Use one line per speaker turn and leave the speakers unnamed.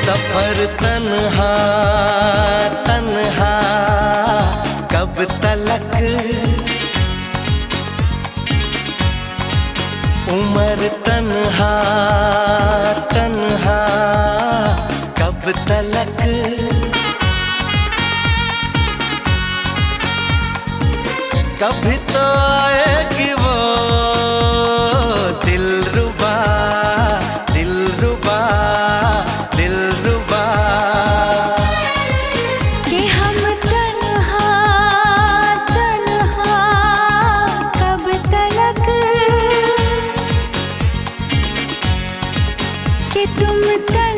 सफर तन्हा तन्हा कब तलक, उम्र तन्हा तन्हा कब तलक। कभी तो आएगी वो दिलरुबा दिलरुबा दिलरुबा,
कि हम तन्हा तन्हा कब तलक, कि तुम तन्हा